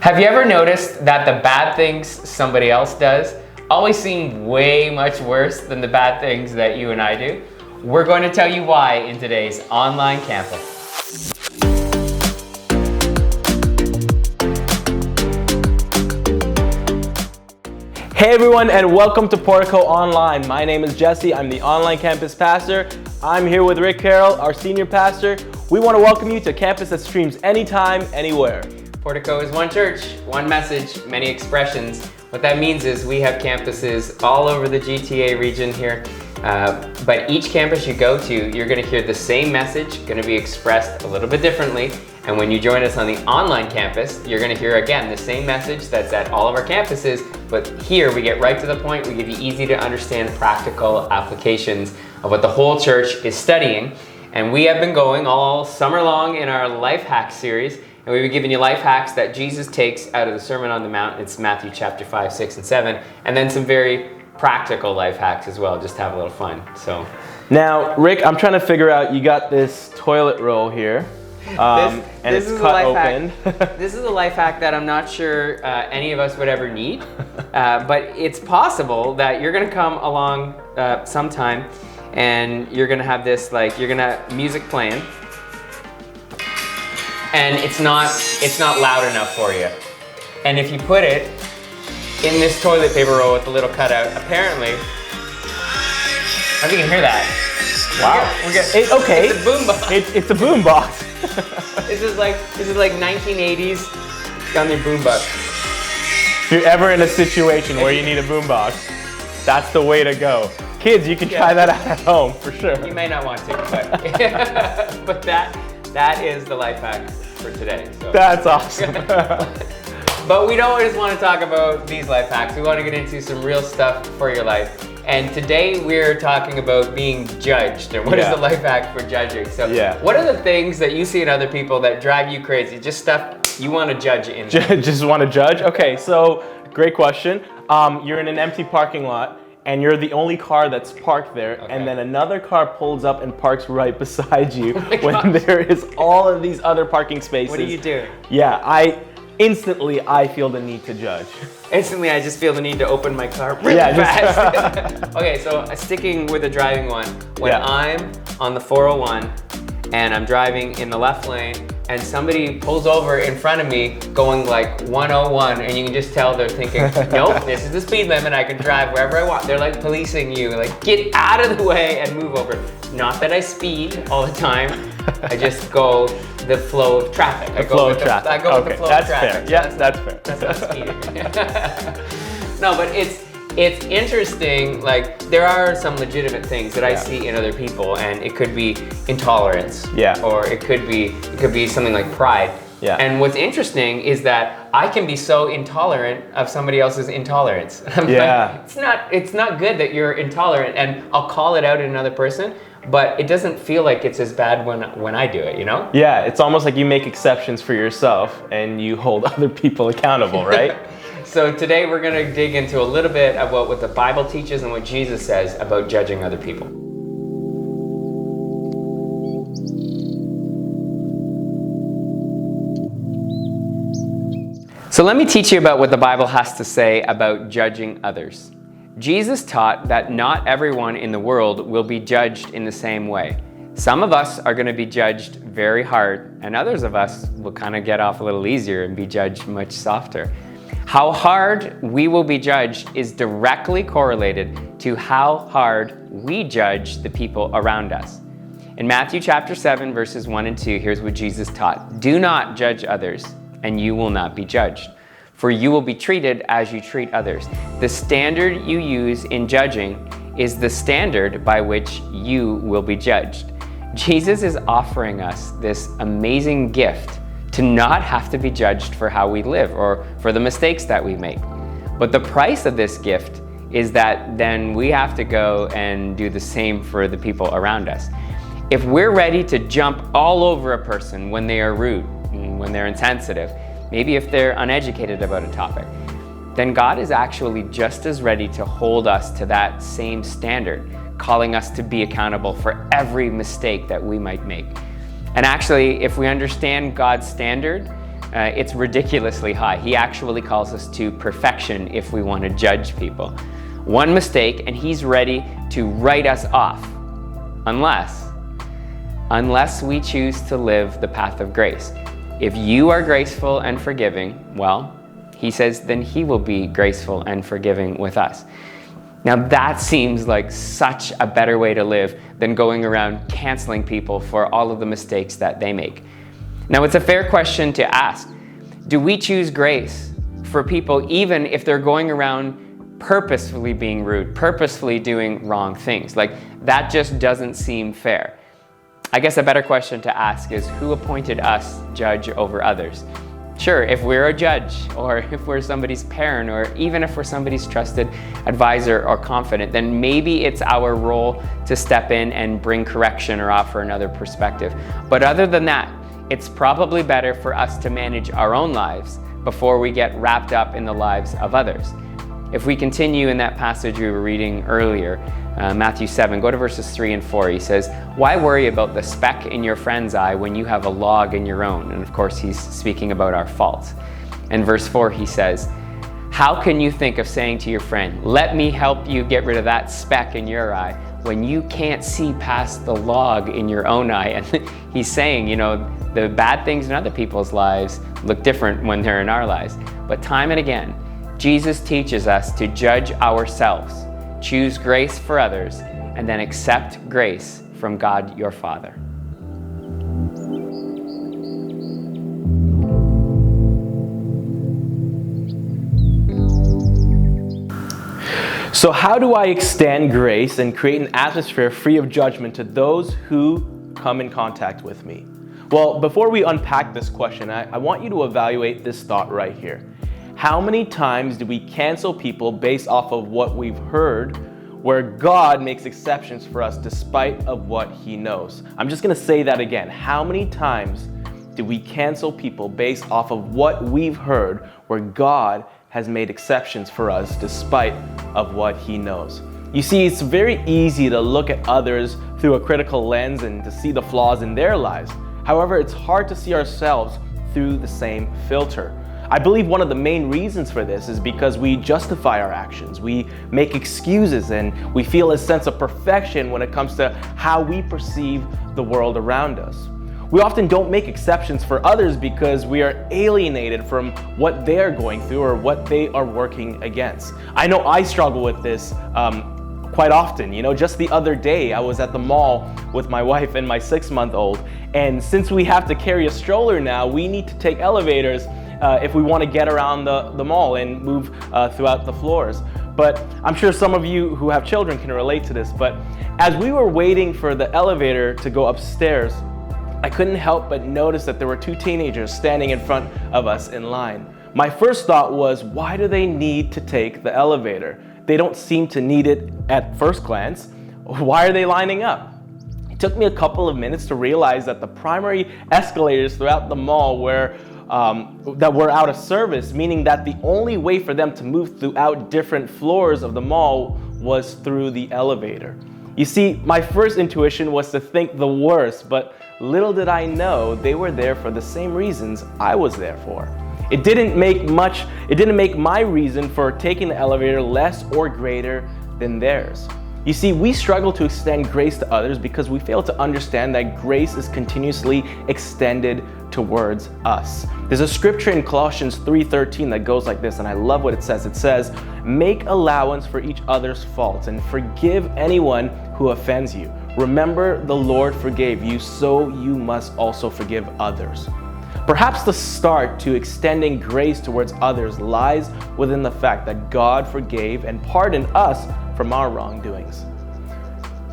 Have you ever noticed that the bad things somebody else does always seem way much worse than the bad things that you and I do? We're going to tell you why in today's online campus. Hey everyone, and welcome to Portico Online. My name is Jesse. I'm the online campus pastor. I'm here with Rick Carroll, our senior pastor. We want to welcome you to campus that streams anytime, anywhere. Portico is one church, one message, many expressions. What that means is we have campuses all over the GTA region here, but each campus you go to, you're going to hear the same message, going to be expressed a little bit differently. And when you join us on the online campus, you're going to hear again the same message that's at all of our campuses, but here we get right to the point. We give you easy to understand practical applications of what the whole church is studying. And we have been going all summer long in our Life Hack series, and we've been giving you life hacks that Jesus takes out of the Sermon on the Mount. It's Matthew chapter 5, 6, and 7, and then some very practical life hacks as well, just to have a little fun. So now, Rick, I'm trying to figure out, you got this toilet roll here. And this it's is cut a life open. Hack. This is a life hack that I'm not sure any of us would ever need, but it's possible that you're gonna come along sometime and you're gonna have this, like, you're gonna have music playing and it's not loud enough for you. And if you put it in this toilet paper roll with a little cutout, apparently, I think you can hear that. Wow. Okay. It's a boombox. It's a boombox. This is like 1980s on your boombox. If you're ever in a situation where you need a boombox, that's the way to go. Kids, you can try that out at home for sure. You may not want to, but but that is the life hack for today. So. That's awesome. But we don't just want to talk about these life hacks. We want to get into some real stuff for your life. And today we're talking about being judged, and what is the life hack for judging. So what are the things that you see in other people that drive you crazy? Just stuff you want to judge in. Just want to judge? Okay, so great question. You're in an empty parking lot and you're the only car that's parked there, and then another car pulls up and parks right beside you when there is all of these other parking spaces. What are you doing? Yeah, instantly I feel the need to judge. Instantly, I just feel the need to open my car really fast. Okay, so sticking with the driving one. When I'm on the 401 and I'm driving in the left lane and somebody pulls over in front of me going like 101, and you can just tell they're thinking, nope, this is the speed limit, I can drive wherever I want. They're like policing you, like get out of the way and move over. Not that I speed all the time, I just go the flow of traffic. I go with the flow of traffic. That's fair. Yeah, that's fair. That's not speeding. No, but it's interesting. Like, there are some legitimate things that I see in other people, and it could be intolerance. Or it could be something like pride. And what's interesting is that I can be so intolerant of somebody else's intolerance. It's not good that you're intolerant, and I'll call it out in another person, but it doesn't feel like it's as bad when I do it, you know? Yeah, it's almost like you make exceptions for yourself and you hold other people accountable, right? So today we're going to dig into a little bit about what the Bible teaches and what Jesus says about judging other people. So let me teach you about what the Bible has to say about judging others. Jesus taught that not everyone in the world will be judged in the same way. Some of us are going to be judged very hard, and others of us will kind of get off a little easier and be judged much softer. How hard we will be judged is directly correlated to how hard we judge the people around us. In Matthew chapter 7, verses 1 and 2, here's what Jesus taught. Do not judge others, and you will not be judged. For you will be treated as you treat others. The standard you use in judging is the standard by which you will be judged. Jesus is offering us this amazing gift to not have to be judged for how we live or for the mistakes that we make. But the price of this gift is that then we have to go and do the same for the people around us. If we're ready to jump all over a person when they are rude, when they're insensitive, maybe if they're uneducated about a topic, then God is actually just as ready to hold us to that same standard, calling us to be accountable for every mistake that we might make. And actually, if we understand God's standard, it's ridiculously high. He actually calls us to perfection if we want to judge people. One mistake and he's ready to write us off, unless we choose to live the path of grace. If you are graceful and forgiving, well, he says, then he will be graceful and forgiving with us. Now that seems like such a better way to live than going around canceling people for all of the mistakes that they make. Now it's a fair question to ask. Do we choose grace for people even if they're going around purposefully being rude, purposefully doing wrong things? Like, that just doesn't seem fair. I guess a better question to ask is, who appointed us judge over others? Sure, if we're a judge, or if we're somebody's parent, or even if we're somebody's trusted advisor or confidant, then maybe it's our role to step in and bring correction or offer another perspective. But other than that, it's probably better for us to manage our own lives before we get wrapped up in the lives of others. If we continue in that passage we were reading earlier, Matthew 7, go to verses 3 and 4. He says, why worry about the speck in your friend's eye when you have a log in your own? And of course, he's speaking about our faults. And verse 4, he says, how can you think of saying to your friend, let me help you get rid of that speck in your eye, when you can't see past the log in your own eye? And he's saying, the bad things in other people's lives look different when they're in our lives. But time and again, Jesus teaches us to judge ourselves, choose grace for others, and then accept grace from God your Father. So how do I extend grace and create an atmosphere free of judgment to those who come in contact with me? Well, before we unpack this question, I want you to evaluate this thought right here. How many times do we cancel people based off of what we've heard, where God makes exceptions for us despite of what he knows? I'm just going to say that again. How many times do we cancel people based off of what we've heard, where God has made exceptions for us despite of what he knows? You see, it's very easy to look at others through a critical lens and to see the flaws in their lives. However, it's hard to see ourselves through the same filter. I believe one of the main reasons for this is because we justify our actions, we make excuses, and we feel a sense of perfection when it comes to how we perceive the world around us. We often don't make exceptions for others because we are alienated from what they are going through or what they are working against. I know I struggle with this quite often. Just the other day, I was at the mall with my wife and my 6-month-old, and since we have to carry a stroller now, we need to take elevators if we want to get around the mall and move throughout the floors. But I'm sure some of you who have children can relate to this. But as we were waiting for the elevator to go upstairs, I couldn't help but notice that there were 2 teenagers standing in front of us in line. My first thought was, why do they need to take the elevator? They don't seem to need it at first glance. Why are they lining up? It took me a couple of minutes to realize that the primary escalators throughout the mall were out of service, meaning that the only way for them to move throughout different floors of the mall was through the elevator. You see, my first intuition was to think the worst, but little did I know they were there for the same reasons I was there for. It didn't make my reason for taking the elevator less or greater than theirs. You see, we struggle to extend grace to others because we fail to understand that grace is continuously extended towards us. There's a scripture in Colossians 3:13 that goes like this, and I love what it says. It says, make allowance for each other's faults and forgive anyone who offends you. Remember, the Lord forgave you, so you must also forgive others. Perhaps the start to extending grace towards others lies within the fact that God forgave and pardoned us from our wrongdoings.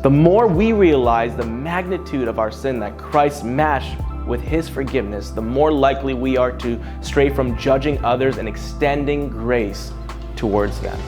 The more we realize the magnitude of our sin that Christ matched with his forgiveness, the more likely we are to stray from judging others and extending grace towards them.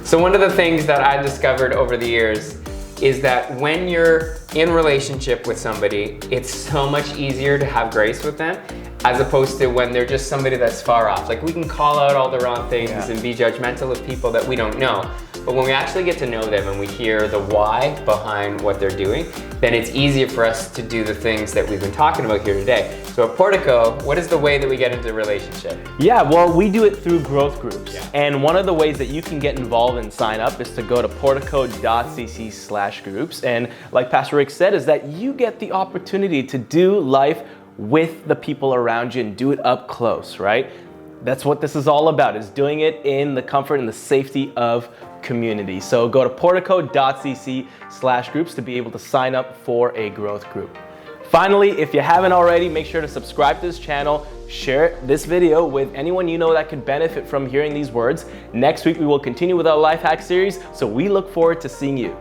So one of the things that I discovered over the years is that when you're in relationship with somebody, it's so much easier to have grace with them as opposed to when they're just somebody that's far off. Like, we can call out all the wrong things and be judgmental of people that we don't know. but when we actually get to know them and we hear the why behind what they're doing, then it's easier for us to do the things that we've been talking about here today. So at Portico, what is the way that we get into a relationship? Yeah, well, we do it through growth groups. Yeah. And one of the ways that you can get involved and sign up is to go to portico.cc/groups. And like Pastor Rick said, is that you get the opportunity to do life with the people around you and do it up close, right? That's what this is all about, is doing it in the comfort and the safety of community. So go to portico.cc/groups to be able to sign up for a growth group. Finally, if you haven't already, make sure to subscribe to this channel, share this video with anyone you know that could benefit from hearing these words. Next week, we will continue with our Life Hack series, so we look forward to seeing you.